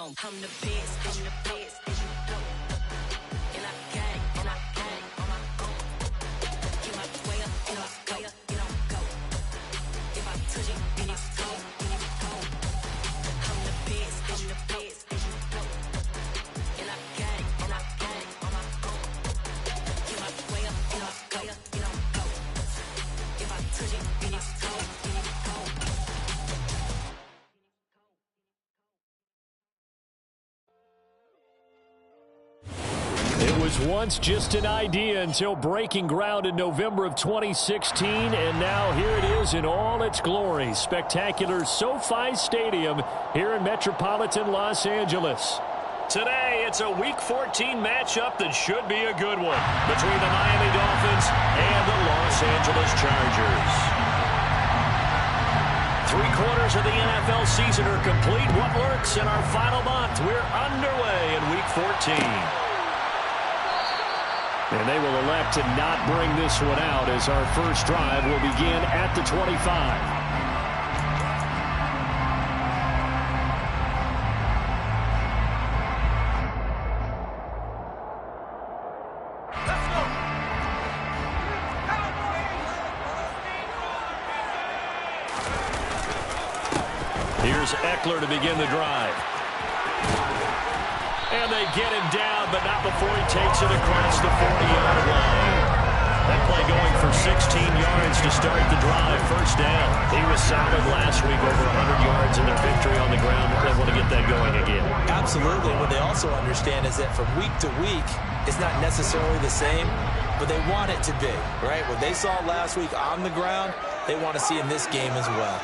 I'm the best, I'm the best, and you know. And I got it, and I got it on my own. Get my way up, and I way up, and I'll go. If I touch it, then it's cold, then it's cold. I'm the best, and you know. And I got it, and I got it on my own. Get my way up, and I way up, and I'll go. If I touch it, then it's cold, then it's cold. It was once just an idea until breaking ground in November of 2016, and now here it is in all its glory. Spectacular SoFi Stadium here in metropolitan Los Angeles. Today, it's a Week 14 matchup that should be a good one between the Miami Dolphins and the Los Angeles Chargers. 3/4 of the NFL season are complete. What lurks in our final month? We're underway in Week 14. And they will elect to not bring this one out as our first drive will begin at the 25. Here's Eckler to begin the drive. And they get him down, but not before he takes it across the 40-yard line. That play going for 16 yards to start the drive. First down. He was solid last week, over 100 yards in their victory on the ground. They want to get that going again. Absolutely. What they also understand is that from week to week, it's not necessarily the same, but they want it to be, right? What they saw last week on the ground, they want to see in this game as well.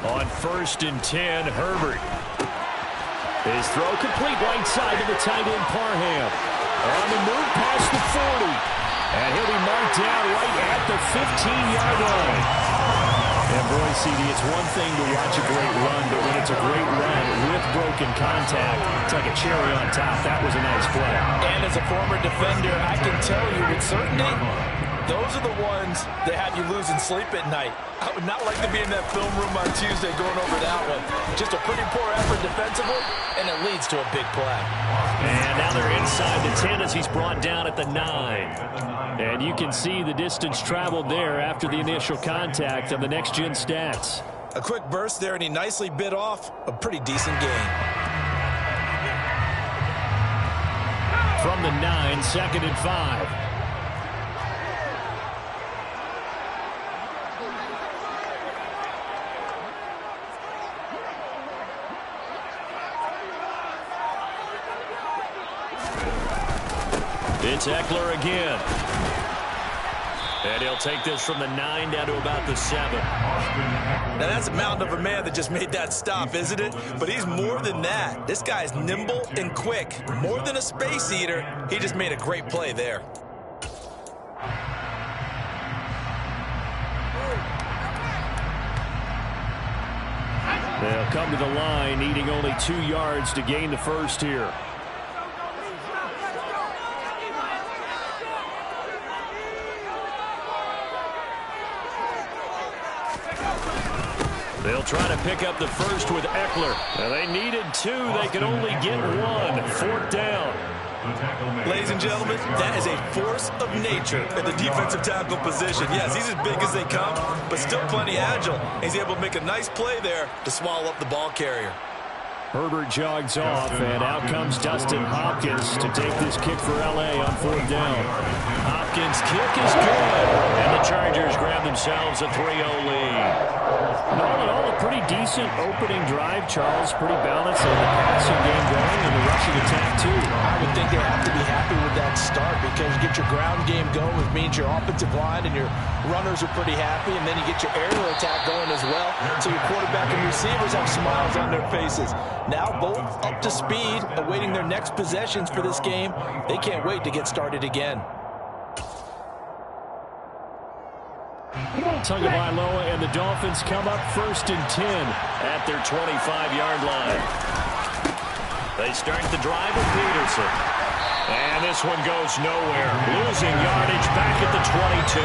On 1st and 10, Herbert. His throw complete right side to the tight end, Parham. On the move past the 40. And he'll be marked down right at the 15-yard line. And boy, CD, it's one thing to watch a great run, but when it's a great run with broken contact, it's like a cherry on top. That was a nice play. And as a former defender, I can tell you with certainty, those are the ones that have you losing sleep at night. I would not like to be in that film room on Tuesday going over that one. Just a pretty poor effort defensively, and it leads to a big play. And now they're inside the 10 as he's brought down at the 9. And you can see the distance traveled there after the initial contact on the next-gen stats. A quick burst there, and he nicely bit off a pretty decent gain. From the 9, 2nd and 5. It's Eckler again. And he'll take this from the 9 down to about the 7. Now that's a mountain of a man that just made that stop, isn't it? But he's more than that. This guy's nimble and quick. More than a space eater, he just made a great play there. They'll come to the line, needing only 2 yards to gain the first here. They'll try to pick up the first with Eckler. Now they needed 2. They could only get 1. 4th down. Ladies and gentlemen, that is a force of nature at the defensive tackle position. Yes, he's as big as they come, but still plenty agile. He's able to make a nice play there to swallow up the ball carrier. Herbert jogs off, and out comes Dustin Hopkins to take this kick for L.A. on 4th down. Hopkins' kick is good, and the Chargers grab themselves a 3-0 lead. All in all, a pretty decent opening drive, Charles. Pretty balanced in the passing game going and the rushing attack, too. I would think they have to be happy with that start because you get your ground game going, which means your offensive line and your runners are pretty happy, and then you get your aerial attack going as well, so your quarterback and receivers have smiles on their faces. Now both up to speed, awaiting their next possessions for this game. They can't wait to get started again. Tagovailoa and the Dolphins come up 1st and 10 at their 25-yard line. They start the drive with Peterson. And this one goes nowhere. Losing yardage back at the 22.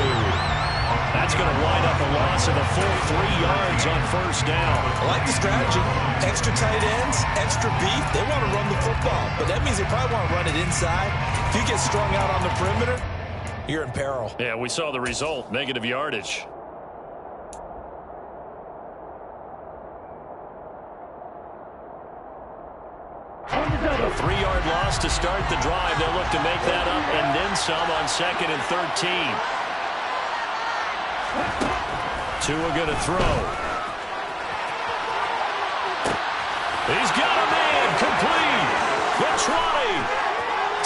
That's going to wind up a loss of a full 3 yards on first down. I like the strategy. Extra tight ends, extra beef. They want to run the football, but that means they probably want to run it inside. If you get strung out on the perimeter, you're in peril. Yeah, we saw the result, negative yardage. A 3-yard loss to start the drive. They'll look to make that up and then some on 2nd and 13. Tua going to throw. He's got a man complete. The 20,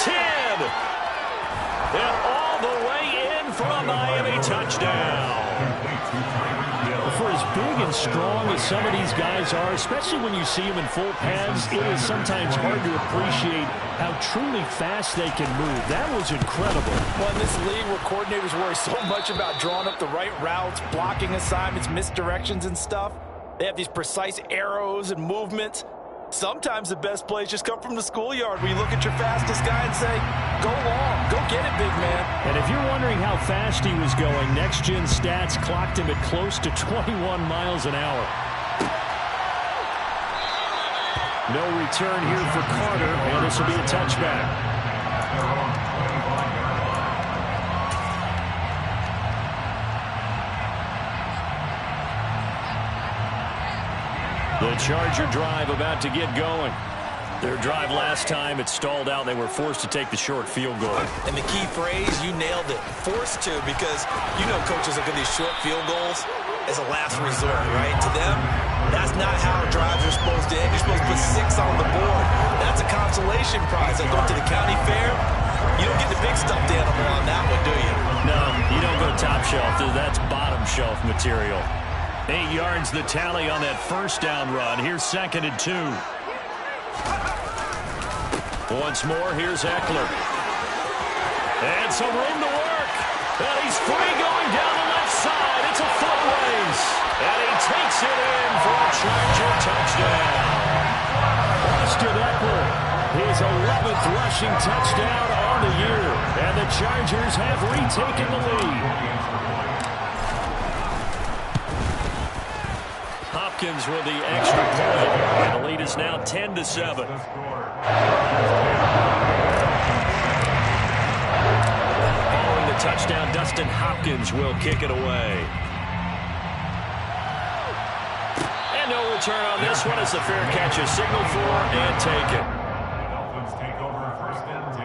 10, and all the way in for a Miami touchdown. For as big and strong as some of these guys are, especially when you see them in full pads, it is sometimes hard to appreciate how truly fast they can move. That was incredible. Well, in this league where coordinators worry so much about drawing up the right routes, blocking assignments, misdirections and stuff, they have these precise arrows and movements. Sometimes the best plays just come from the schoolyard where you look at your fastest guy and say, go long, go get it, big man. And if you're wondering how fast he was going, Next Gen Stats clocked him at close to 21 miles an hour. No return here for Carter, and this will be a touchback. The Charger drive about to get going. Their drive last time, it stalled out. They were forced to take the short field goal. And the key phrase, you nailed it, forced to, because you know coaches look at these short field goals as a last resort, right? To them, that's not how drives are supposed to end. You're supposed to put 6 on the board. That's a consolation prize. Like going to the county fair, you don't get the big stuffed animal on that one, do you? No, you don't go top shelf. That's bottom shelf material. 8 yards the tally on that first down run. Here's 2nd and 2. Once more, here's Eckler. And some room to work. And he's free going down the left side. It's a foot race. And he takes it in for a Charger touchdown. Austin Eckler, his 11th rushing touchdown on the year. And the Chargers have retaken the lead. Hopkins with the extra point, and the lead is now 10-7. Following the touchdown, Dustin Hopkins will kick it away. And no return on this one as the fair catch is signaled for and taken. Dolphins take over 1st and 10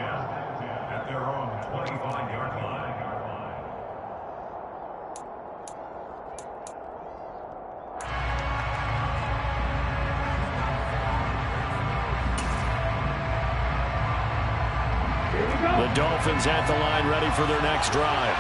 at their own 25-yard line. The Dolphins at the line, ready for their next drive.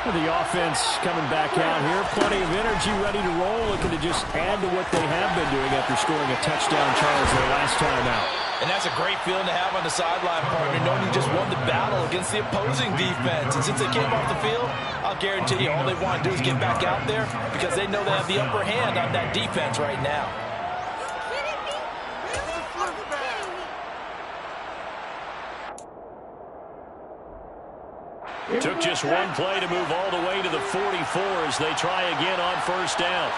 The offense coming back out here. Plenty of energy, ready to roll, looking to just add to what they have been doing after scoring a touchdown, Charles, their last time out. And that's a great feeling to have on the sideline, partner, knowing you just won the battle against the opposing defense. And since they came off the field, I'll guarantee you all they want to do is get back out there because they know they have the upper hand on that defense right now. Took just one play to move all the way to the 44 as they try again on first down.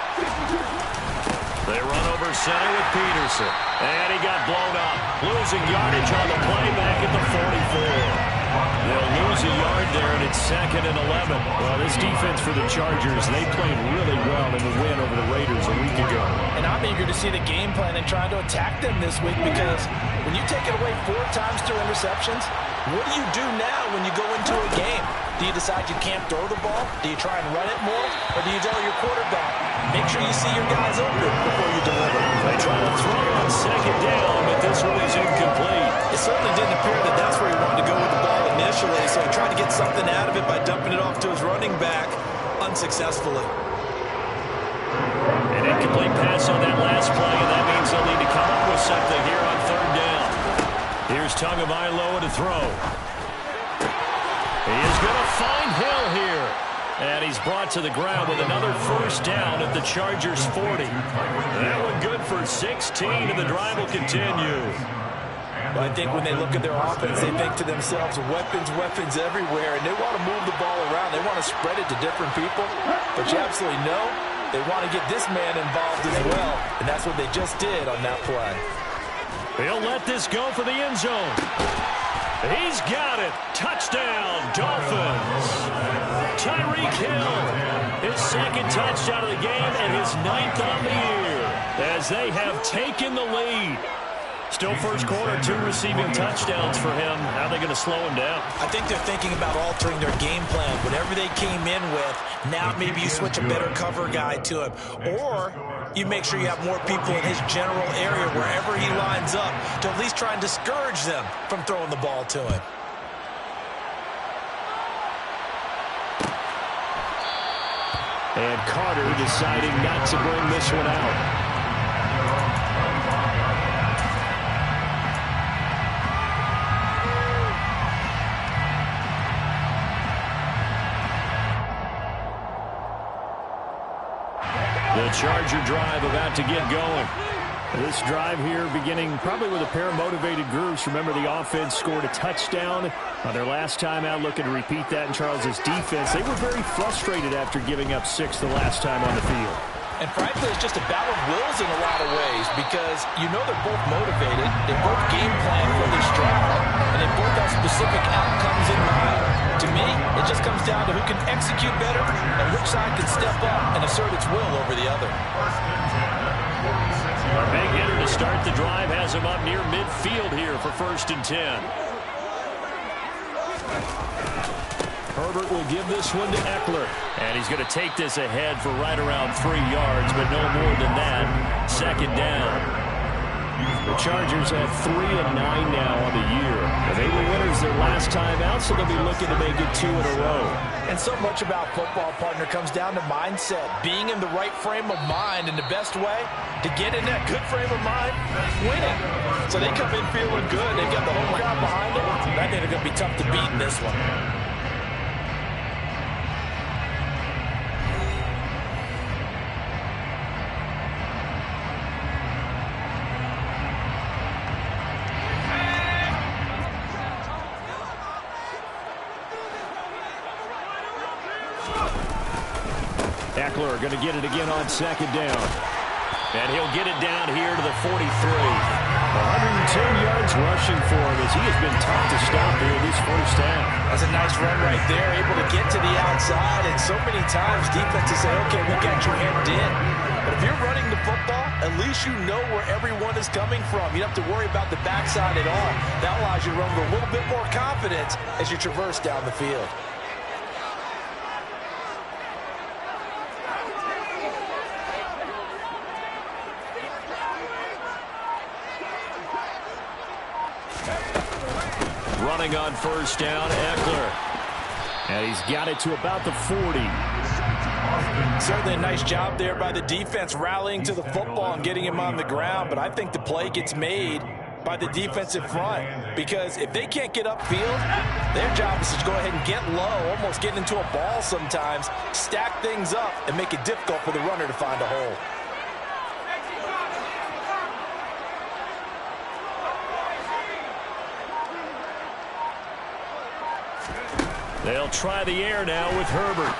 They run over center with Peterson. And he got blown up. Losing yardage on the play back at the 44. They'll lose a yard there, and it's 2nd and 11. Well, this defense for the Chargers, they played really well in the win over the Raiders a week ago. And I'm eager to see the game plan and trying to attack them this week because when you take it away 4 times through interceptions, what do you do now when you go into a game? Do you decide you can't throw the ball? Do you try and run it more? Or do you tell your quarterback, make sure you see your guys open before you deliver? They try to throw on 2nd down, but this one is incomplete. It certainly didn't appear that that's where he wanted to go with the ball initially, so he tried to get something out of it by dumping it off to his running back unsuccessfully. An incomplete pass on that last play, and that means they'll need to come up with something here on 3rd down. Here's Tagovailoa to throw. He is going to find Hill here. And he's brought to the ground with another first down at the Chargers 40. That one good for 16, and the drive will continue. Well, I think when they look at their offense, they think to themselves, weapons, weapons everywhere, and they want to move the ball around. They want to spread it to different people, but you absolutely know they want to get this man involved as well, and that's what they just did on that play. He'll let this go for the end zone. He's got it. Touchdown, Dolphins. Tyreek Hill, his second touchdown of the game and his 9th on the year as they have taken the lead. Still first quarter, 2 receiving touchdowns for him. How are they going to slow him down? I think they're thinking about altering their game plan. Whatever they came in with, now maybe you switch a better cover guy to him. Or you make sure you have more people in his general area wherever he lines up to at least try and discourage them from throwing the ball to him. And Carter deciding not to bring this one out. The Charger drive about to get going. This drive here beginning probably with a pair of motivated groups. Remember, the offense scored a touchdown on their last time out. Looking to repeat that in Charles' defense. They were very frustrated after giving up 6 the last time on the field. And frankly, it's just a battle of wills in a lot of ways because you know they're both motivated. They both game plan really strong, and they both have specific outcomes in mind. To me, it just comes down to who can execute better and which side can step up and assert its will over the other. A big hitter to start the drive has him up near midfield here for 1st and 10. Herbert will give this one to Eckler. And he's going to take this ahead for right around 3 yards, but no more than that. 2nd down. The Chargers have 3-9 now on the year. And they were winners their last time out, so they'll be looking to make it 2 in a row. And so much about football, partner, comes down to mindset. Being in the right frame of mind, and the best way to get in that good frame of mind, winning. So they come in feeling good. They've got the home crowd behind them. I think they're going to be tough to beat in this one. Eckler going to get it again on 2nd down. And he'll get it down here to the 43. 110 yards rushing for him as he has been tough to stop here this first half. That's a nice run right there, able to get to the outside. And so many times defenses say, okay, we got you hemmed in. But if you're running the football, at least you know where everyone is coming from. You don't have to worry about the backside at all. That allows you to run with a little bit more confidence as you traverse down the field. Running on 1st down, Eckler. And he's got it to about the 40. Certainly a nice job there by the defense rallying to the football and getting him on the ground. But I think the play gets made by the defensive front because if they can't get upfield, their job is to go ahead and get low, almost get into a ball sometimes, stack things up, and make it difficult for the runner to find a hole. They'll try the air now with Herbert.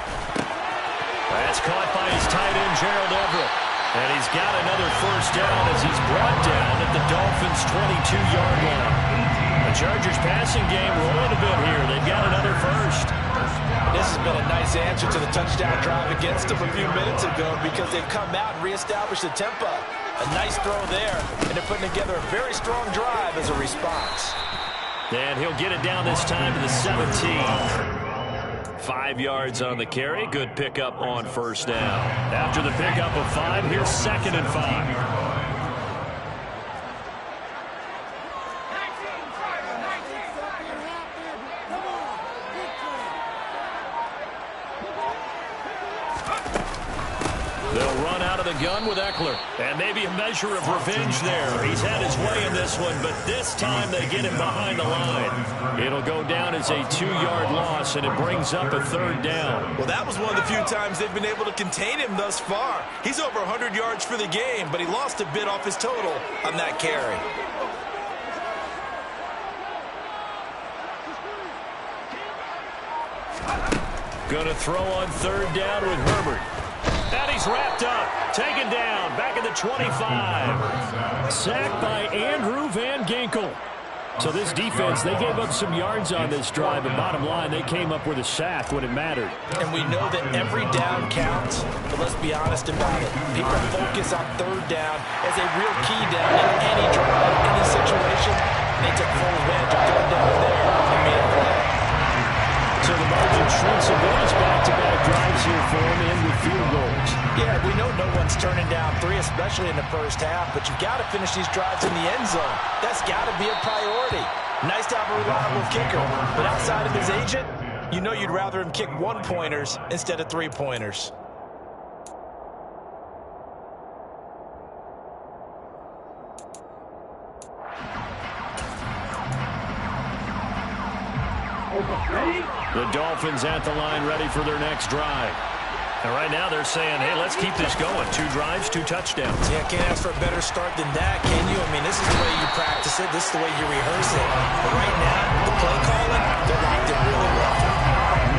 That's caught by his tight end, Gerald Everett. And he's got another 1st down as he's brought down at the Dolphins' 22-yard line. The Chargers' passing game rolling a bit here. They've got another 1st. This has been a nice answer to the touchdown drive against them a few minutes ago because they've come out and reestablished the tempo. A nice throw there, and they're putting together a very strong drive as a response. And he'll get it down this time to the 17. 5 yards on the carry. Good pickup on 1st down. After the pickup of 5, here's 2nd and 5. They'll run out of the gun with Eckler. And maybe a measure of revenge there. He's had his way in this one, but this time they get him behind the line. It'll go down as a 2-yard loss, and it brings up a 3rd down. Well, that was one of the few times they've been able to contain him thus far. He's over 100 yards for the game, but he lost a bit off his total on that carry. Going to throw on third down with Herbert. And he's wrapped up. Taken down. Back at the 25. Sacked by Andrew Van Ginkel. So this defense, they gave up some yards on this drive, but bottom line, they came up with a sack when it mattered. And we know that every down counts, but let's be honest about it. People focus on third down as a real key down in any drive, any situation. They took full advantage of third down there and made a play. So the margin shrinks a bit. It's back-to-back drives here for him and with field goals. Yeah, we know no one's turning down 3, especially in the first half, but you've got to finish these drives in the end zone. That's got to be a priority. Nice to have a reliable kicker, but outside of his agent, you know you'd rather him kick 1-pointers instead of 3-pointers. The Dolphins at the line ready for their next drive. And right now they're saying, hey, let's keep this going. 2 drives, 2 touchdowns. Yeah, can't ask for a better start than that, can you? I mean, this is the way you practice it. This is the way you rehearse it. But right now, the play calling, they're locked in really well.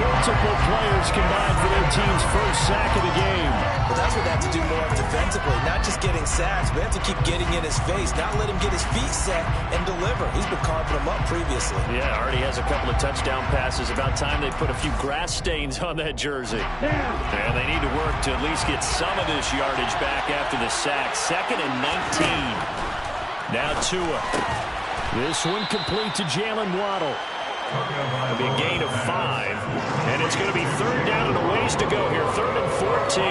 Multiple players combined for their team's first sack of the game. But that's what they have to do more defensively. Not just getting sacks, but they have to keep getting in his face. Not let him get his feet set and deliver. He's been carving them up previously. Yeah, already has a couple of touchdown passes. About time they put a few grass stains on that jersey. And they need to work to at least get some of this yardage back after the sack. 2nd and 19. Now Tua. This one complete to Jalen Waddle. It'll be a gain of 5. And it's going to be third down and a ways to go here. 3rd and 14.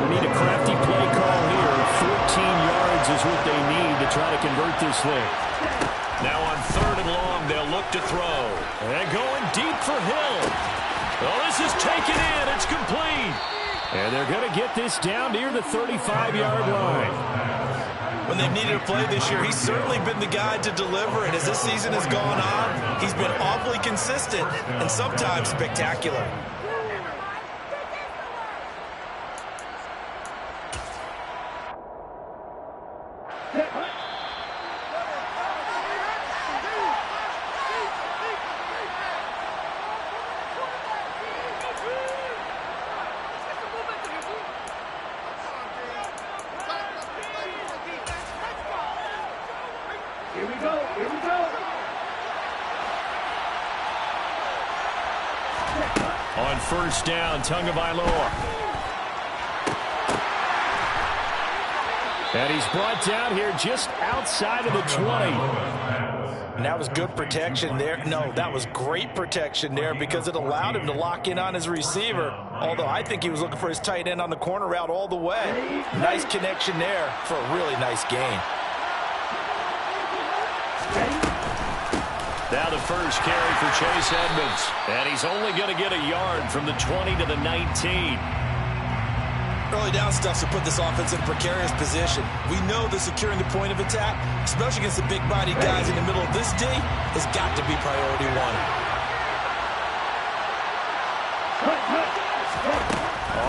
We need a crafty play call here. 14 yards is what they need to try to convert this thing. Now on 3rd and long, they'll look to throw. And going deep for Hill. Well, this is taken in. It's complete. And they're going to get this down near the 35-yard line. When they've needed a play this year, he's certainly been the guy to deliver. And as this season has gone on, he's been awfully consistent and sometimes spectacular. On first down, Tagovailoa. And he's brought down here just outside of the 20. And that was good protection there. No, that was great protection there because it allowed him to lock in on his receiver. Although I think he was looking for his tight end on the corner route all the way. Nice connection there for a really nice gain. Now the first carry for Chase Edmonds. And he's only going to get a yard from the 20 to the 19. Early down stuff to put this offense in a precarious position. We know that securing the point of attack, especially against the big-bodied guys in the middle of this D, has got to be priority 1.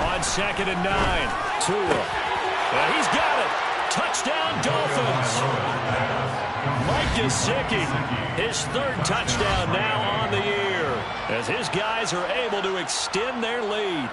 On 2nd and 9, Tua. And he's got it. Touchdown, Dolphins. Mike Gesicki, his 3rd touchdown now on the year, as his guys are able to extend their lead.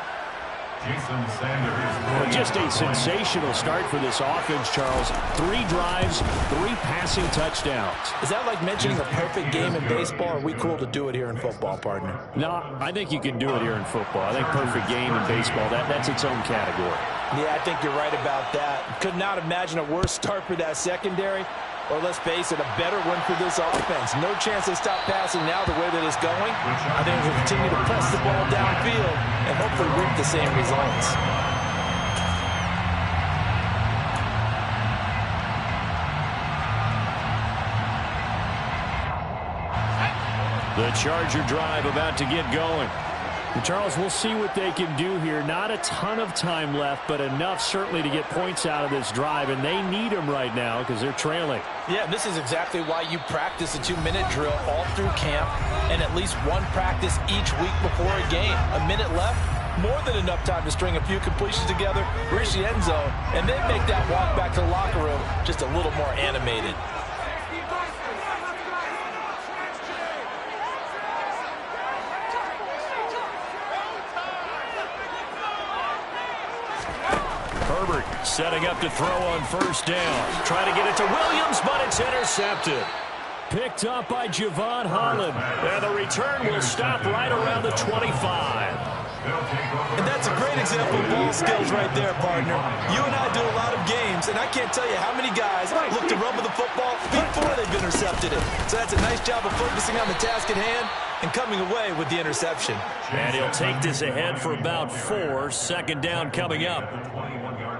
Well, just a sensational start for this offense, Charles. 3 drives, 3 passing touchdowns. Is that like mentioning a perfect game in baseball, or are we cool to do it here in football, partner? No, I think you can do it here in football. I think perfect game in baseball, that's its own category. Yeah, I think you're right about that. Could not imagine a worse start for that secondary. Or let's face it, a better one for this offense. No chance they stop passing now the way that it's going. I think we'll continue to press the ball downfield and hopefully reap the same results. The Charger drive about to get going. And Charles, we'll see what they can do here. Not a ton of time left, but enough certainly to get points out of this drive, and they need them right now because they're trailing. Yeah, this is exactly why you practice a 2-minute drill all through camp and at least one practice each week before a game. A minute left, more than enough time to string a few completions together, reach the end zone, and then make that walk back to the locker room just a little more animated. Herbert setting up to throw on first down. Trying to get it to Williams, but it's intercepted. Picked up by Javon Holland. And the return will stop right around the 25. And that's a great example of ball skills right there, partner. You and I do a lot of games, and I can't tell you how many guys look to run with the football before they've intercepted it. So that's a nice job of focusing on the task at hand and coming away with the interception. And he'll take this ahead for about 4. Second down coming up.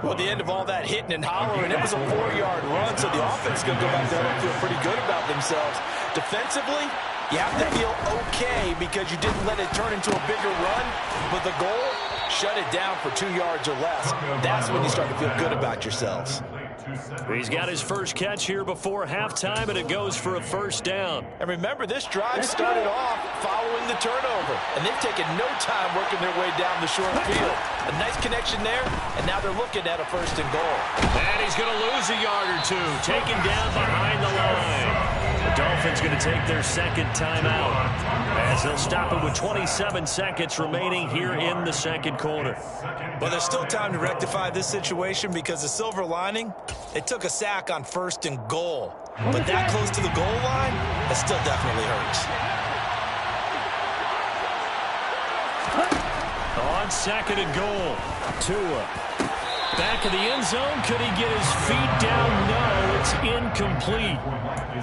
Well, at the end of all that hitting and hollering, it was a 4-yard run, so the offense is going to go back there and feel pretty good about themselves. Defensively, you have to feel okay because you didn't let it turn into a bigger run, but the goal, shut it down for 2 yards or less. That's when you start to feel good about yourselves. He's got his first catch here before halftime, and it goes for a first down. And remember, this drive started off following the turnover, and they've taken no time working their way down the short field. A nice connection there, and now they're looking at a first and goal. And he's going to lose a yard or two, taken down behind the line. The Dolphins going to take their second timeout as they'll stop it with 27 seconds remaining here in the second quarter. Well, there's still time to rectify this situation because the silver lining, they took a sack on first and goal. But that close to the goal line, that still definitely hurts. On second and goal, Tua. Back of the end zone. Could he get his feet down? No, it's incomplete.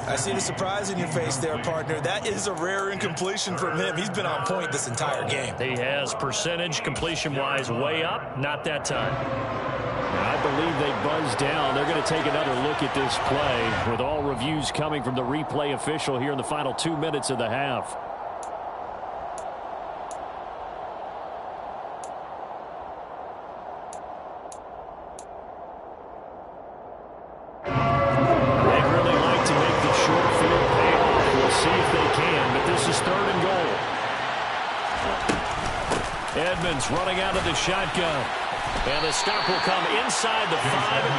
I see the surprise in your face there, partner. That is a rare incompletion from him. He's been on point this entire game. He has percentage completion-wise way up. Not that time. And I believe they buzzed down. They're going to take another look at this play with all reviews coming from the replay official here in the final 2 minutes of the half. Edmonds running out of the shotgun. And the stop will come inside the 5 at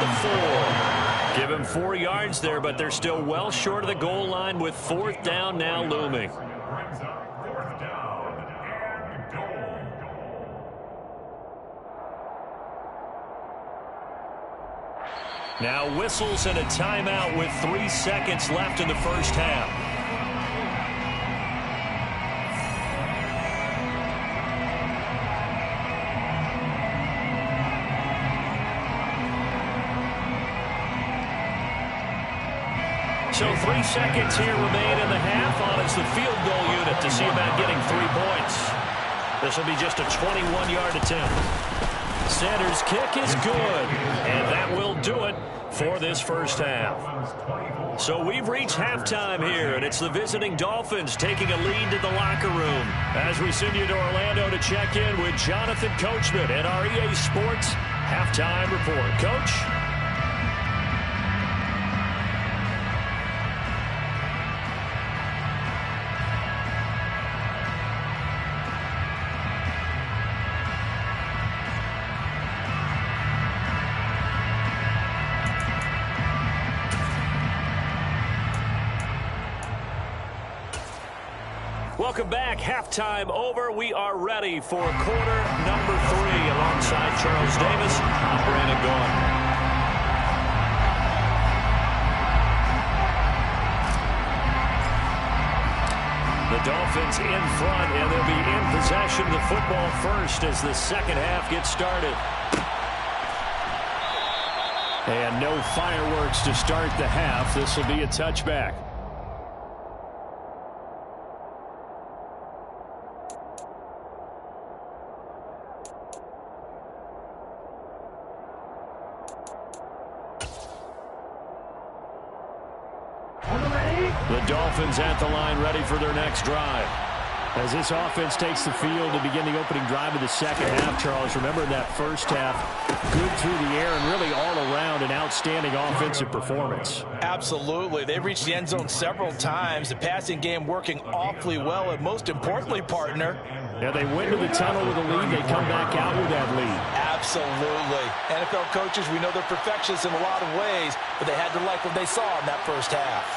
the 4. Give him 4 yards there, but they're still well short of the goal line with 4th down now looming. Now whistles and a timeout with 3 seconds left in the first half. So 3 seconds here remain in the half on as the field goal unit to see about getting 3 points. This will be just a 21-yard attempt. Sanders' kick is good, and that will do it for this first half. So we've reached halftime here, and it's the visiting Dolphins taking a lead to the locker room as we send you to Orlando to check in with Jonathan Coachman at our EA Sports Halftime Report. Coach? Welcome back. Halftime over. We are ready for quarter number 3 alongside Charles Davis. I'm Brandon Gaughan. The Dolphins in front, and they'll be in possession of the football first as the second half gets started. And no fireworks to start the half. This will be a touchback. The Dolphins at the line ready for their next drive. As this offense takes the field to begin the opening drive of the second half, Charles, remember that first half, good through the air and really all around an outstanding offensive performance. Absolutely. They reached the end zone several times. The passing game working awfully well, and most importantly, partner. Yeah, they went to the tunnel with a lead. They come back out with that lead. Absolutely. NFL coaches, we know they're perfectionists in a lot of ways, but they had to like what they saw in that first half.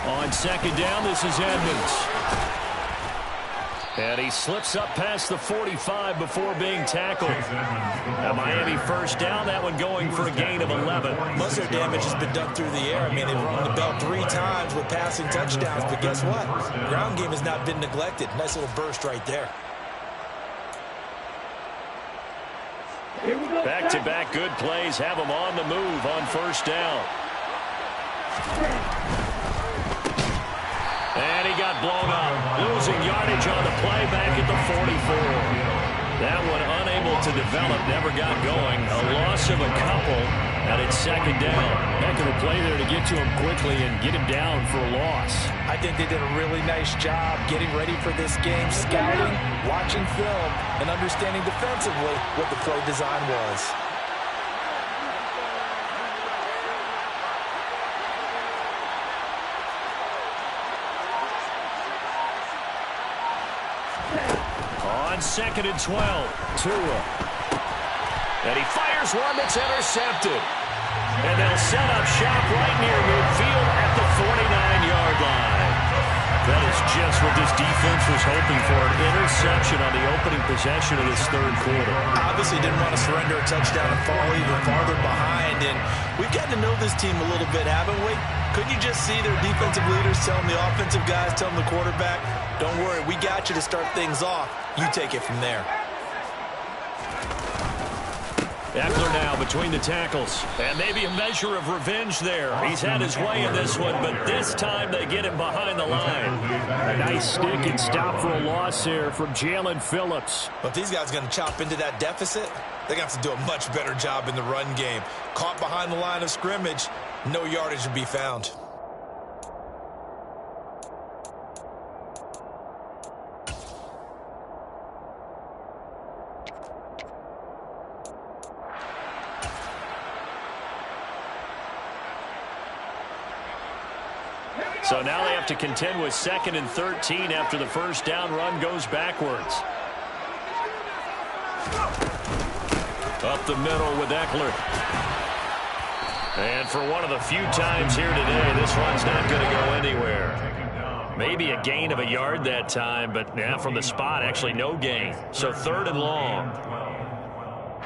On second down, this is Edmonds. And he slips up past the 45 before being tackled. A Miami first down, that one going for a gain of 11. Most of their damage has been done through the air. I mean, they've rung the bell 3 times with passing touchdowns, but guess what? Ground game has not been neglected. Nice little burst right there. Back-to-back good plays have them on the move on first down. And he got blown up, losing yardage on the play back at the 44. That one unable to develop, never got going. A loss of a couple, and it's second down. Heck of a play there to get to him quickly and get him down for a loss. I think they did a really nice job getting ready for this game, scouting, watching film, and understanding defensively what the play design was. Second and 12. Tua. And he fires one that's intercepted. And they'll set up shop right near midfield at the 49-yard line. That is just what this defense was hoping for, an interception on the opening possession of this third quarter. Obviously didn't want to surrender a touchdown and fall even farther behind. And we've gotten to know this team a little bit, haven't we? Couldn't you just see their defensive leaders telling the offensive guys, telling the quarterback, don't worry, we got you to start things off. You take it from there. Eckler now between the tackles. And maybe a measure of revenge there. He's had his way in this one, but this time they get him behind the line. A nice stick and stop for a loss there from Jalen Phillips. But if these guys are going to chop into that deficit, they're going to have to do a much better job in the run game. Caught behind the line of scrimmage, no yardage to be found. So now they have to contend with 2nd and 13 after the first down run goes backwards. Up the middle with Eckler. And for one of the few times here today, this one's not going to go anywhere. Maybe a gain of a yard that time, but yeah, from the spot, actually no gain. So 3rd and long.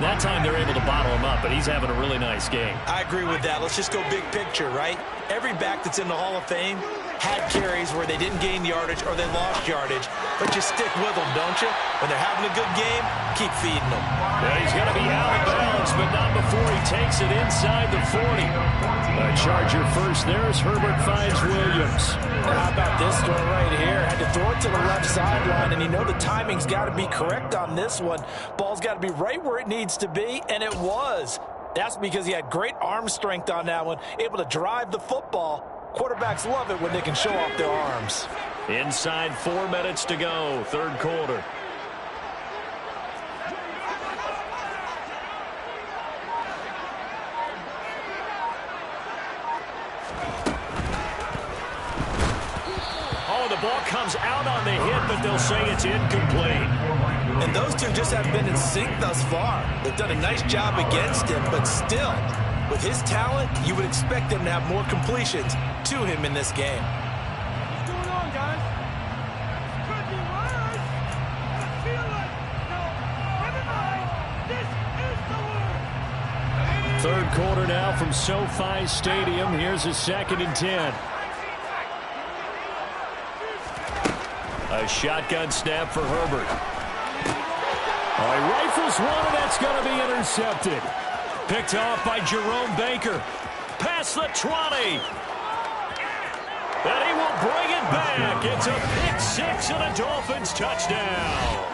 That time they're able to bottle him up, but he's having a really nice game. I agree with that. Let's just go big picture, right? Every back that's in the Hall of Fame had carries where they didn't gain yardage or they lost yardage, but you stick with them, don't you? When they're having a good game, keep feeding them. Yeah, he's going to be out of bounds, but not before he takes it inside the 40. A Charger first there as Herbert finds Williams. How about this throw right here? Had to throw it to the left sideline, and you know the timing's got to be correct on this one. Ball's got to be right where it needs to be, and it was. That's because he had great arm strength on that one, able to drive the football. Quarterbacks love it when they can show off their arms. Inside 4 minutes to go, third quarter. Oh, the ball comes out on the hit, but they'll say it's incomplete. And those two just have been in sync thus far. They've done a nice job against him, but still, with his talent, you would expect him to have more completions to him in this game. What's going on, guys? Could be worse. I feel it. No, never mind. This is the word. Third quarter now from SoFi Stadium. Here's a 2nd and 10. A shotgun snap for Herbert. Oh, he rifles one, and that's going to be intercepted. Picked off by Jerome Baker. Past the 20. And he will bring it back. It's a pick 6 and a Dolphins touchdown.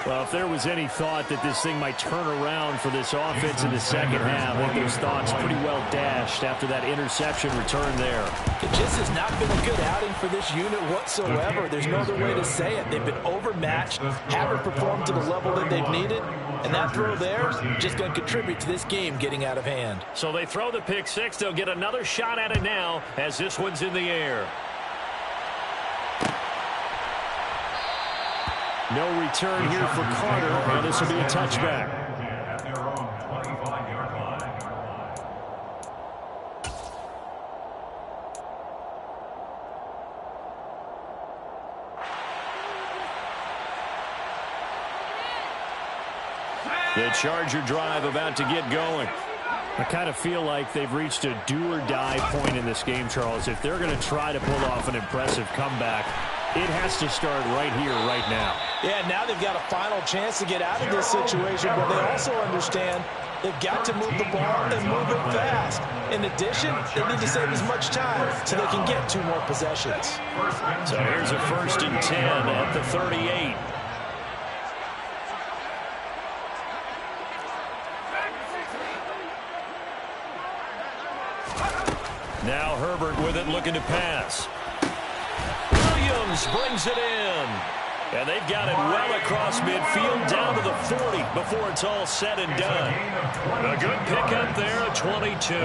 Well, if there was any thought that this thing might turn around for this offense in the second half, I think those thoughts pretty well dashed after that interception return there. It just has not been a good outing for this unit whatsoever. There's no other way to say it. They've been overmatched, haven't performed to the level that they've needed, and that throw there just going to contribute to this game getting out of hand. So they throw the pick six. They'll get another shot at it now as this one's in the air. No return here for Carter, and this will be a touchback. At their own 25-yard line. The Charger drive about to get going. I kind of feel like they've reached a do-or-die point in this game, Charles. If they're going to try to pull off an impressive comeback, it has to start right here, right now. Yeah, now they've got a final chance to get out of this situation, but they also understand they've got to move the ball and move it fast. In addition, they need to save as much time so they can get 2 more possessions. So here's a 1st and 10 at the 38. Now Herbert with it, looking to pass. Williams brings it in. And they've got it well across midfield down to the 40 before it's all said and done. A good pickup there at 22.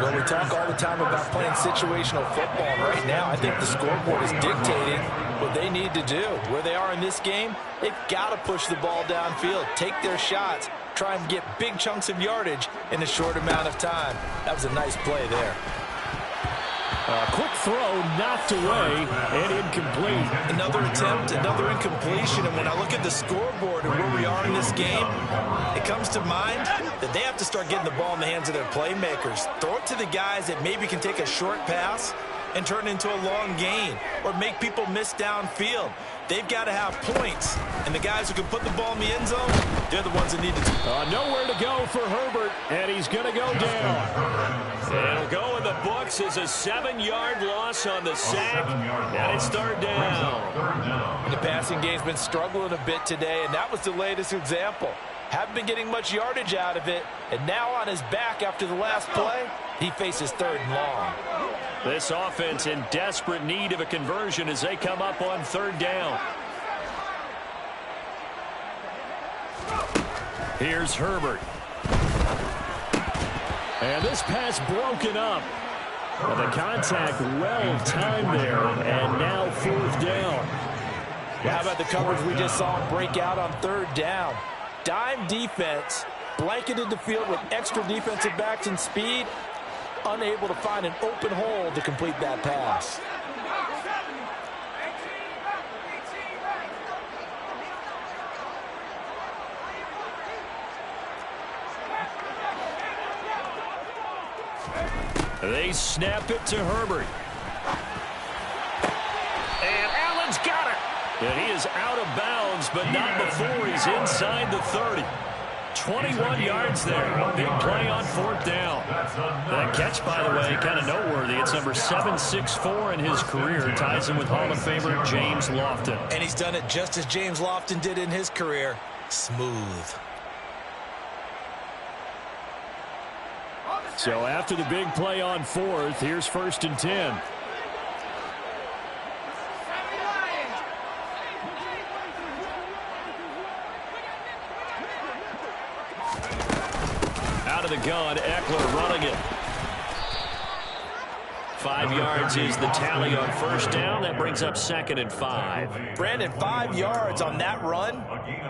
Well, we talk all the time about playing situational football. And right now, I think the scoreboard is dictating what they need to do. Where they are in this game, they've got to push the ball downfield, take their shots, try and get big chunks of yardage in a short amount of time. That was a nice play there. Quick throw, knocked away, and incomplete. Another attempt, another incompletion, and when I look at the scoreboard and where we are in this game, it comes to mind that they have to start getting the ball in the hands of their playmakers. Throw it to the guys that maybe can take a short pass and turn it into a long gain or make people miss downfield. They've got to have points, and the guys who can put the ball in the end zone, they're the ones that need to. Nowhere to go for Herbert, and he's going to go down. It'll go in the books as a 7-yard loss on the sack, and it's 3rd down. The passing game's been struggling a bit today, and that was the latest example. Haven't been getting much yardage out of it, and now on his back after the last play, he faces 3rd and long. This offense in desperate need of a conversion as they come up on 3rd down. Here's Herbert. And this pass broken up. Well, the contact well timed there, and now 4th down. Well, how about the coverage we just saw him break out on 3rd down? Dime defense, blanketed the field with extra defensive backs and speed, unable to find an open hole to complete that pass. They snap it to Herbert. And Allen's got it. And he is out of bounds, but not before he's inside the 30. 21 yards there. A big play on 4th down. That catch, by the way, kind of noteworthy. It's number 764 in his career. Ties him with Hall of Famer James Lofton. And he's done it just as James Lofton did in his career. Smooth. So after the big play on 4th, here's 1st and 10. Out of the gun, Eckler running it. 5 yards is the tally on 1st down. That brings up 2nd and 5. Brandon, 5 yards on that run.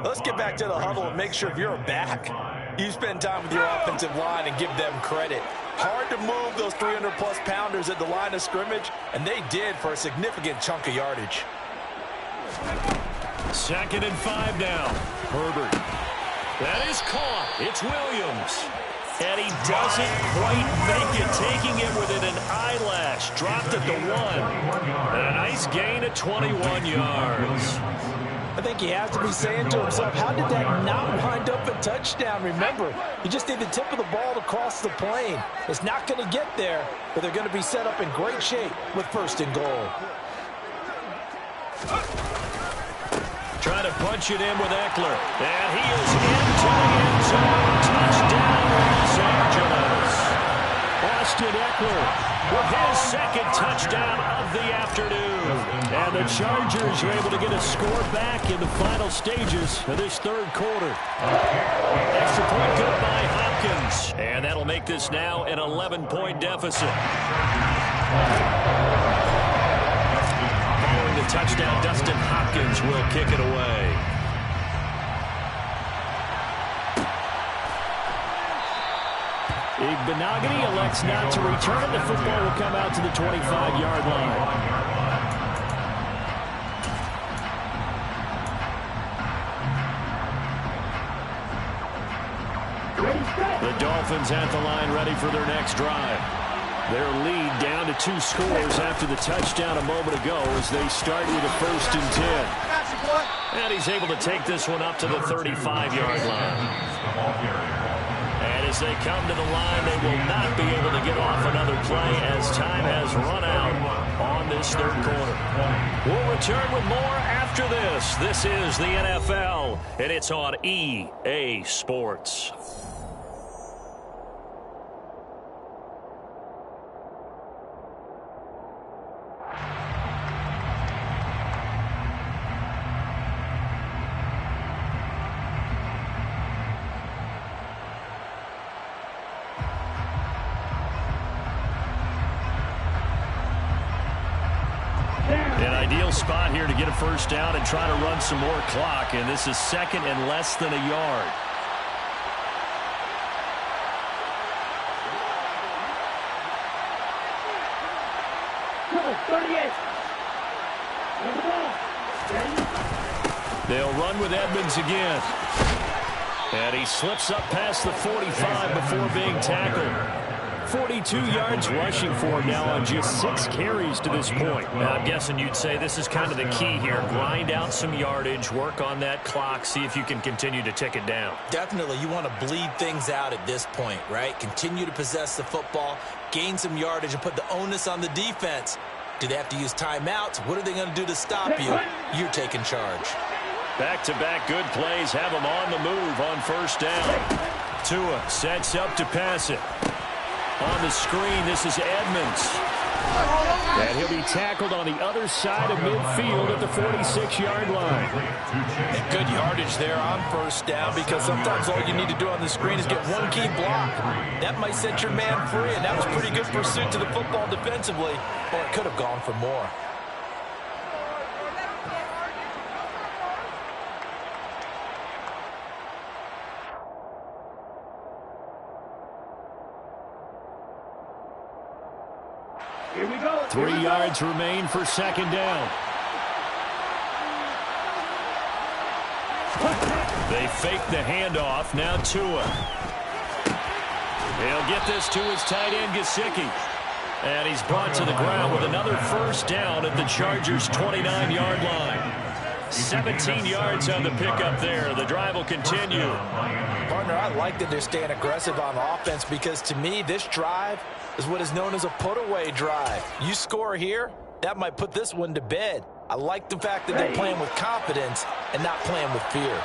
Let's get back to the huddle and make sure if you're a back, you spend time with your offensive line and give them credit. Hard to move those 300-plus pounders at the line of scrimmage, and they did for a significant chunk of yardage. 2nd and 5 now. Herbert. That is caught. It's Williams. And he doesn't quite make it, taking it within an eyelash. Dropped at the 1. And a nice gain at 21 yards. I think he has to be saying to himself, how did that not wind up a touchdown? Remember, you just need the tip of the ball to cross the plane. It's not going to get there, but they're going to be set up in great shape with 1st and goal. Trying to punch it in with Eckler. And he is into the end zone. Touchdown, Los Angeles. Austin Eckler with his second touchdown of the afternoon. And the Chargers are able to get a score back in the final stages of this third quarter. Extra point good by Hopkins. And that'll make this now an 11-point deficit. Following the touchdown, Dustin Hopkins will kick it away. Igbenogany elects not to return. The football will come out to the 25-yard line. The Dolphins at the line ready for their next drive. Their lead down to 2 scores after the touchdown a moment ago as they start with a 1st and 10. And he's able to take this one up to the 35-yard line. And as they come to the line, they will not be able to get off another play as time has run out on this third quarter. We'll return with more after this. This is the NFL, and it's on EA Sports. Spot here to get a first down and try to run some more clock, and this is 2nd and less than a yard. They'll run with Edmonds again. And he slips up past the 45 before being tackled. 42 yards rushing for him now on just 6 carries to this point. Now, I'm guessing you'd say this is kind of the key here. Grind out some yardage, work on that clock, see if you can continue to tick it down. Definitely, you want to bleed things out at this point, right? Continue to possess the football, gain some yardage, and put the onus on the defense. Do they have to use timeouts? What are they going to do to stop you? You're taking charge. Back-to-back good plays have him on the move on first down. Tua sets up to pass it. On the screen, this is Edmonds. And he'll be tackled on the other side of midfield at the 46-yard line. And good yardage there on first down, because sometimes all you need to do on the screen is get one key block. That might set your man free, and that was pretty good pursuit to the football defensively, or it could have gone for more. Here we go. 3 yards remain for 2nd down. They fake the handoff. Now Tua. He'll get this to his tight end, Gesicki. And he's brought to the ground with another first down at the Chargers' 29-yard line. 17 yards on the pickup there. The drive will continue. Partner, I like that they're staying aggressive on offense, because to me, this drive is what is known as a put-away drive. You score here, that might put this one to bed. I like the fact that they're playing with confidence and not playing with fear.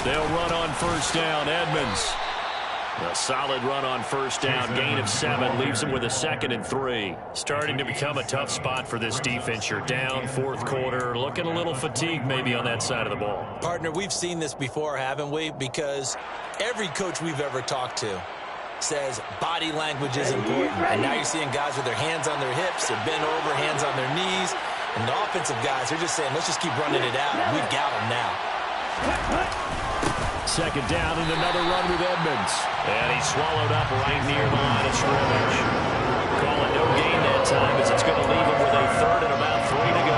They'll run on first down. Edmonds. A solid run on first down. Gain of 7 leaves them with a 2nd and 3. Starting to become a tough spot for this defense. You're down 4th quarter. Looking a little fatigued maybe on that side of the ball. Partner, we've seen this before, haven't we? Because every coach we've ever talked to says body language is important. And now you're seeing guys with their hands on their hips, they're bent over, hands on their knees. And the offensive guys, they're just saying, let's just keep running it out. We've got them now. 2nd down and another run with Edmonds. And he's swallowed up right near the line of scrimmage. Call it no gain that time, as it's going to leave him with a 3rd and about 3 to go.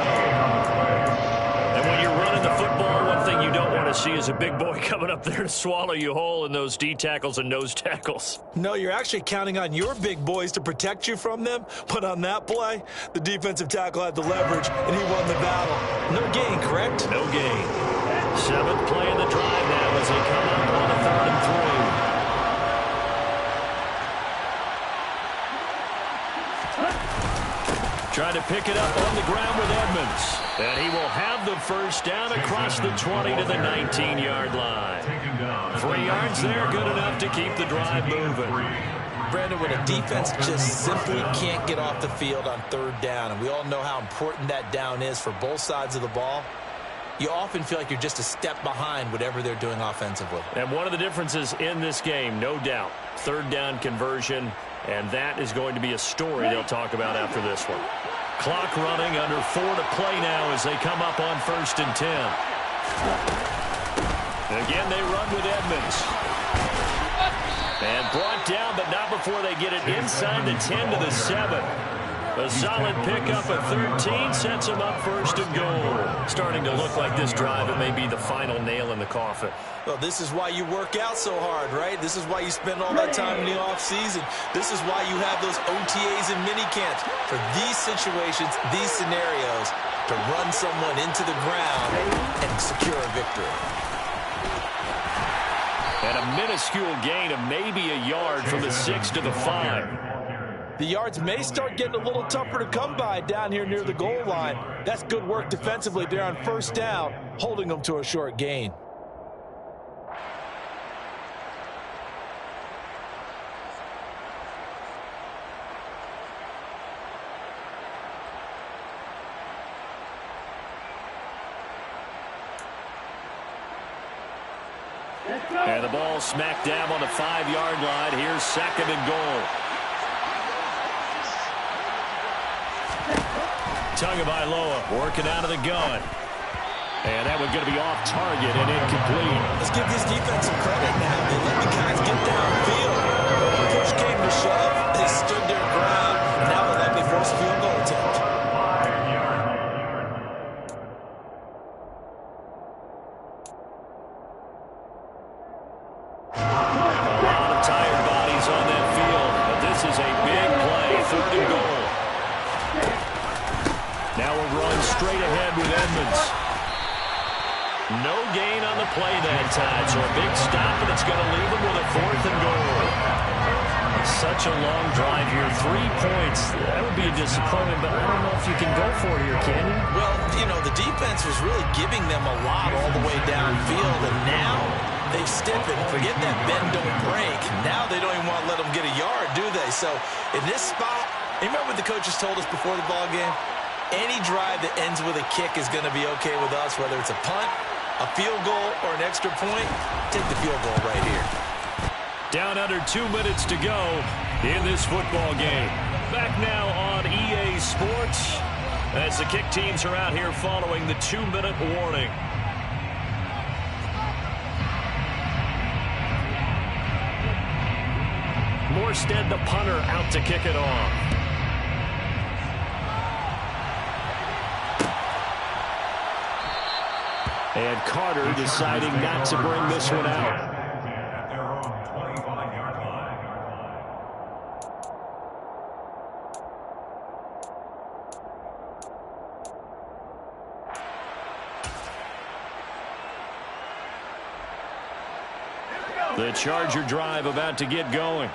And when you're running the football, one thing you don't want to see is a big boy coming up there to swallow you whole in those D tackles and nose tackles. No, you're actually counting on your big boys to protect you from them. But on that play, the defensive tackle had the leverage, and he won the battle. No gain, correct? No gain. 7th play of the drive now as they come up on a 3rd and 3. Trying to pick it up on the ground with Edmonds. And he will have the first down across the 20 to the 19-yard line. 3 yards there, good enough to keep the drive moving. Brandon, when a defense just simply can't get off the field on 3rd down, and we all know how important that down is for both sides of the ball, you often feel like you're just a step behind whatever they're doing offensively. And one of the differences in this game, no doubt, 3rd down conversion, and that is going to be a story they'll talk about after this one. Clock running, under 4 to play now as they come up on 1st and 10. Again, they run with Edmonds. And brought down, but not before they get it inside the 10 to the 7. A solid pickup at 13 sets them up 1st and goal. Starting to look like this drive, it may be the final nail in the coffin. Well, this is why you work out so hard, right? This is why you spend all that time in the offseason. This is why you have those OTAs and mini camps. For these situations, these scenarios, to run someone into the ground and secure a victory. And a minuscule gain of maybe a yard from the 6 to the 5. The yards may start getting a little tougher to come by down here near the goal line. That's good work defensively there on 1st down, holding them to a short gain. And the ball smacked down on the 5-yard line. Here's 2nd and goal. Tagovailoa working out of the gun. And that one's going to be off target and incomplete. Let's give this defense some credit now. They let the guys get downfield. When push came to shove, they stood their ground. Now they'll likely force a field goal attempt. A lot of tired bodies on that field, but this is a big play. 3rd and goal. Now a run straight ahead with Edmonds. No gain on the play that time, so a big stop, and it's going to leave them with a 4th and goal. Such a long drive here. 3 points. That would be a disappointment, but I don't know if you can go for it here, can you? Well, you know, the defense was really giving them a lot all the way downfield, and now they've stiffened. Forget that bend, don't break. Now they don't even want to let them get a yard, do they? So in this spot, remember what the coaches told us before the ball game? Any drive that ends with a kick is going to be okay with us, whether it's a punt, a field goal, or an extra point. Take the field goal right here. Down under 2 minutes to go in this football game. Back now on EA Sports as the kick teams are out here following the 2-minute warning. Morstead, the punter, out to kick it off. And Carter deciding not to bring this one out. At their own 25-yard line. The Charger drive about to get going.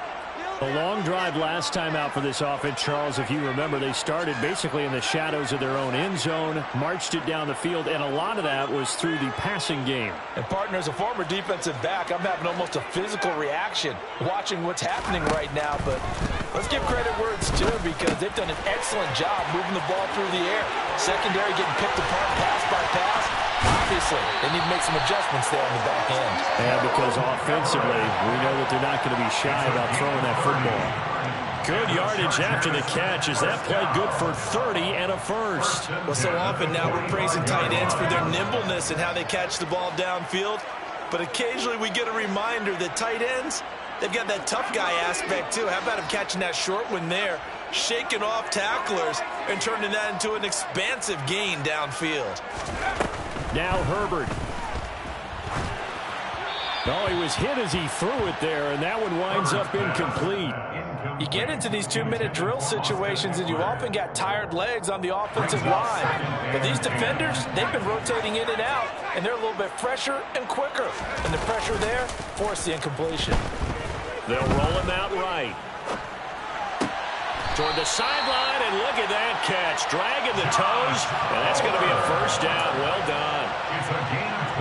A long drive last time out for this offense, Charles. If you remember, they started basically in the shadows of their own end zone, marched it down the field, and a lot of that was through the passing game. And partner, as a former defensive back, I'm having almost a physical reaction watching what's happening right now. But let's give credit where it's due, because they've done an excellent job moving the ball through the air. Secondary getting picked apart pass by pass. Obviously, they need to make some adjustments there on the back end. And because offensively, we know that they're not going to be shy about throwing that football. Good yardage after the catch. Is that play good for 30 and a first? Well, so often now we're praising tight ends for their nimbleness and how they catch the ball downfield. But occasionally we get a reminder that tight ends, they've got that tough guy aspect too. How about him catching that short one there, shaking off tacklers, and turning that into an expansive gain downfield? Now Herbert. Oh, he was hit as he threw it there, and that one winds up incomplete. You get into these 2-minute drill situations, and you've often got tired legs on the offensive line. But these defenders, they've been rotating in and out, and they're a little bit fresher and quicker. And the pressure there forced the incompletion. They'll roll him out right. toward the sideline, and look at that catch. Dragging the toes, and that's going to be a first down. Well done.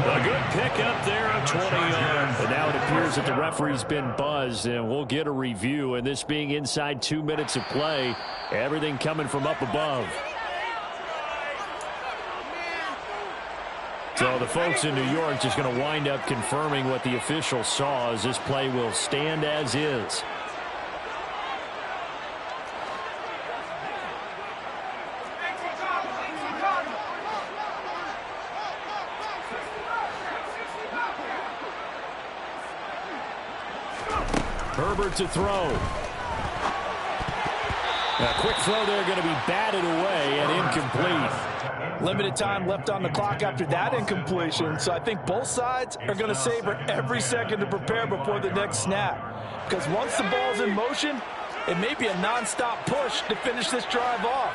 A good pickup there of 20 yards. And now it appears that the referee's been buzzed, and we'll get a review. And this being inside 2 minutes of play, everything coming from up above. So the folks in New York just going to wind up confirming what the official saw, as this play will stand as is. Herbert to throw. A quick throw there, going to be batted away and incomplete. Limited time left on the clock after that incompletion, so I think both sides are going to savor every second to prepare before the next snap. Because once the ball's in motion, it may be a non-stop push to finish this drive off.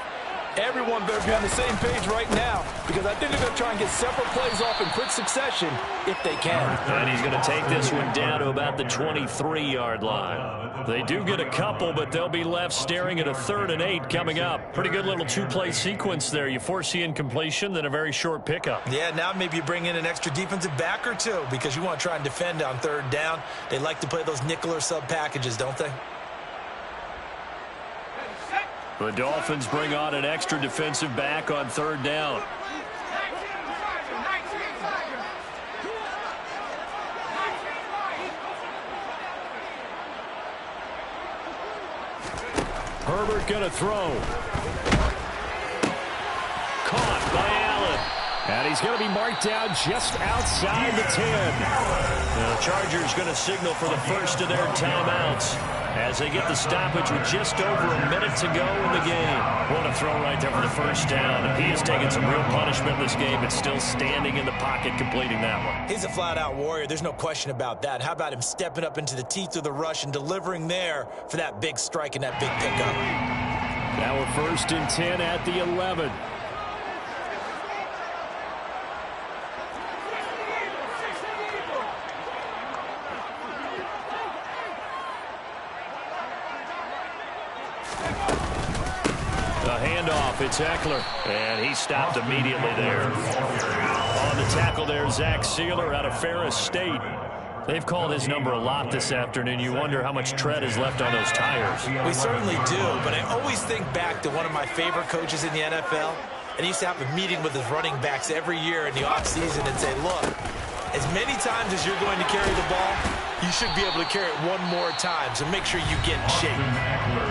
Everyone better be on the same page right now, because I think they're going to try and get several plays off in quick succession if they can. And he's going to take this one down to about the 23-yard line. They do get a couple, but they'll be left staring at a 3rd and 8 coming up. Pretty good little two-play sequence there. You force the incompletion, then a very short pickup. Yeah, now maybe you bring in an extra defensive back or two, because you want to try and defend on 3rd down. They like to play those nickel or sub packages, don't they? The Dolphins bring on an extra defensive back on 3rd down. Herbert going to throw. Caught by Allen. And he's going to be marked down just outside the 10. The Chargers going to signal for the first of their timeouts as they get the stoppage with just over a minute to go in the game. What a throw right there for the first down. He has taken some real punishment in this game, but still standing in the pocket completing that one. He's a flat-out warrior. There's no question about that. How about him stepping up into the teeth of the rush and delivering there for that big strike and that big pickup? Now we're 1st and 10 at the 11. It's Eckler, and he stopped immediately there. On the tackle there, Zach Sealer out of Ferris State. They've called his number a lot this afternoon. You wonder how much tread is left on those tires. We certainly do, but I always think back to one of my favorite coaches in the NFL, and he used to have a meeting with his running backs every year in the offseason and say, look, as many times as you're going to carry the ball, you should be able to carry it one more time, so make sure you get in shape.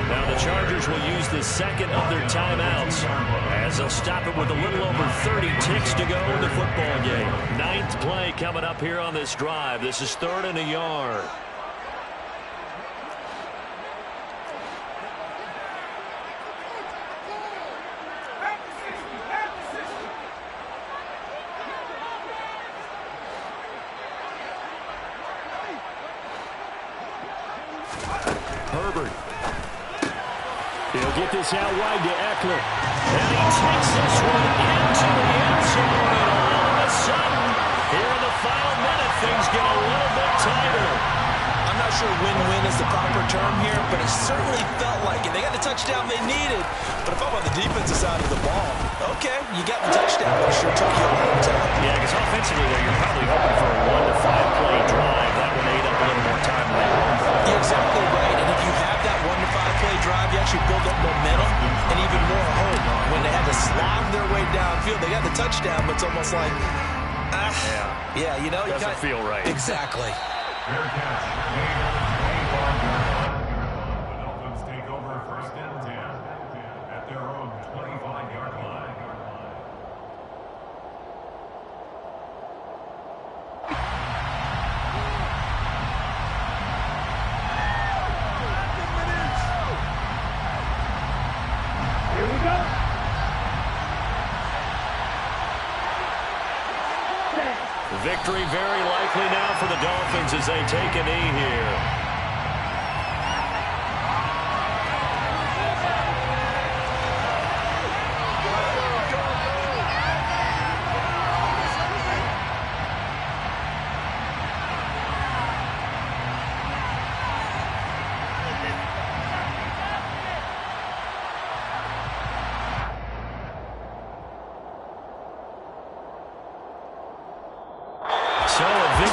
Now the Chargers will use the second of their timeouts as they'll stop it with a little over 30 ticks to go in the football game. 9th play coming up here on this drive. This is 3rd and a yard. Herbert. He'll get this out wide to Eckler. And he takes this one into the end zone. And all of a sudden, here in the final minute, things get a little bit tighter. I'm not sure win-win is the proper term here, but it certainly felt like it. They got the touchdown they needed. But if I'm on the defensive side of the ball, okay, you got the touchdown, but it sure took you a long time. Yeah, because offensively there, you're probably hoping for a 1 to 5 play drive. That one ate up a little more time than that. You're exactly right, and if you have that 1 to 5 play drive, you actually build up momentum and even more hope. When they had to slog their way downfield, they got the touchdown, but it's almost like, yeah, you know, doesn't feel right. Exactly. Fair catch. The Dolphins take over 1st and 10 at their own 25-yard line. Here we go. Victory very likely now for the Dolphins as they take a knee here.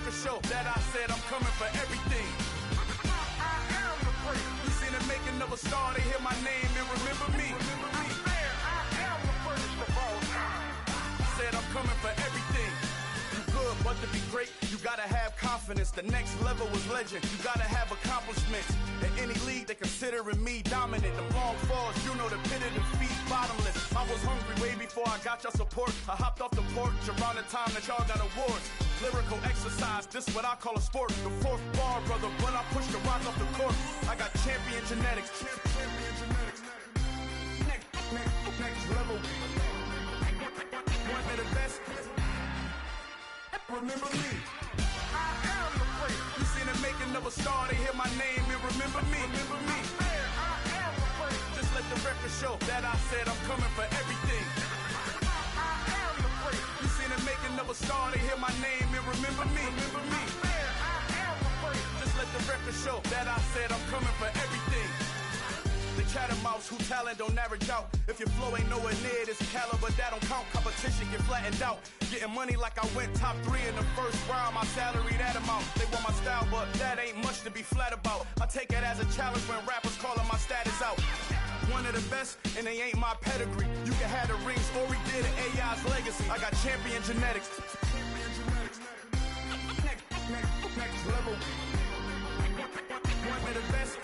record show that I said I'm coming for everything. I am the first. You seen the making of a star, they hear my name and remember me. I am the first of all time. Said I'm coming for everything. You good, but to be great, you gotta have confidence. The next level was legend. You gotta have accomplishments. In any league, they considering me dominant. The long falls, you know the pit of defeat, bottomless. I was hungry way before I got your support. I hopped off the porch around the time that y'all got awards. Lyrical exercise, this what I call a sport. The fourth bar, brother, when I push the rock off the court. I got champion genetics. Champion genetics. Next level. One of the best. Remember me. I am the first. You seen the making of a star, they hear my name and remember me. Remember me. I am the first. Just let the record coming for everything. I am the freak. You seen the making of a star, they hear my name and remember me. Remember me. I am the freak. Just let the record show that I said I'm coming for everything. The chattermouse who talent don't average out. If your flow ain't nowhere near this caliber, that don't count. Competition get flattened out. Getting money like I went top 3 in the first round. My salary that amount. They want my style, but that ain't much to be flat about. I take it as a challenge when rappers calling my status out. One of the best, and they ain't my pedigree. You can have the ring, story did it, AI's legacy. I got champion genetics. Next level. One of the best.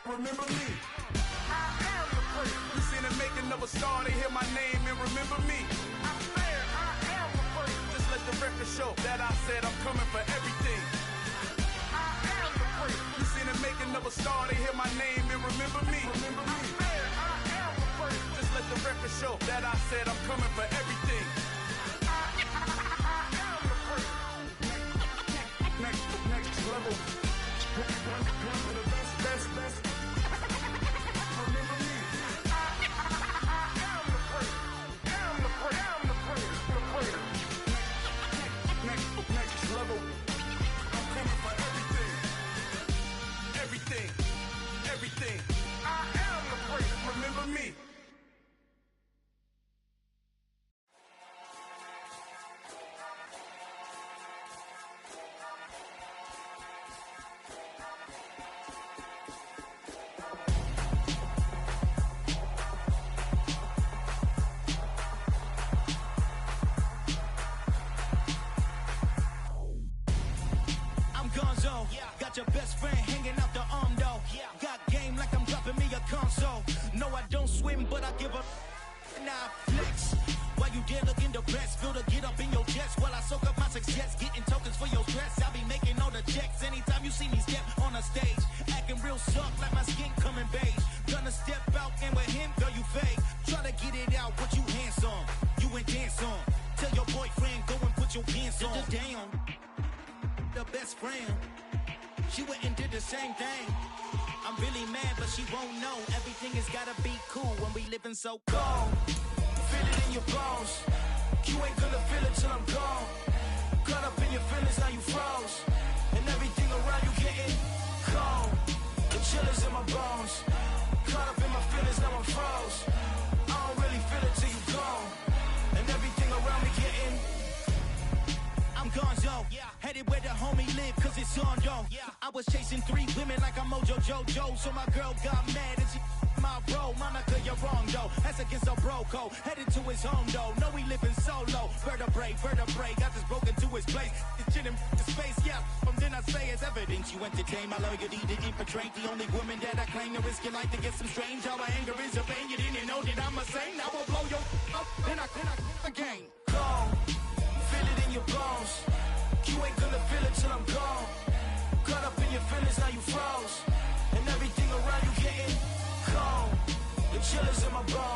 Remember me. I am the freak. You seen the making of a star, they hear my name and remember me. I am the freak. Just let the record show that I said I'm coming for everything. I am the freak. You seen the making of a star, they hear my name and remember me. Remember me. I am the freak. Just let the record show that I said I'm coming for everything. I am the freak. Next level. One of the best. Remember me. I am the freak. Next level. I'm coming for everything. Everything. I am the freak. Remember me. Got your best friend hanging out the arm though. Got game like I'm dropping me a console. No, I don't swim, but I give a nah flex. While you there looking depressed, feel the get up in your chest while I soak up my success, getting tokens for your stress. I be making all the checks anytime you see me step on a stage, acting real soft like my skin coming beige. Gonna step out and with him, girl, you fake. Try to get it out, what you handsome, you ain't dance on. Tell your boyfriend go and put your pants on. Down, the best friend. She went and did the same thing. I'm really mad, but she won't know. Everything has gotta be cool when we living so cold. Feel it in your bones. You ain't gonna feel it till I'm gone. Caught up in your feelings, now you froze. And everything around you getting cold. The chillers in my bones. Caught up in my feelings, now I'm froze. I don't really feel it till you gone. And everything around me getting I'm gonzo, headed where the homie live, cause it's on, yo. I was chasing 3 women like I'm Mojo Jojo, so my girl got mad and she my bro. Monica, you're wrong, though. That's against a bro code. Headed to his home, though. No, we living solo. Vertebrae, got this broken to his place. It's shit in the space, yeah. From then I say it's evidence you entertain my loyalty to infiltrate. The only woman that I claim to risk your life to get some strange. All my anger is a pain. You didn't know that I'm a saint. I will blow your up, then I again. Cold. Feel it in your bones. You ain't gonna feel it till I'm gone. Caught up in your feelings, now you froze. And everything around you getting cold. The chillers in my bones.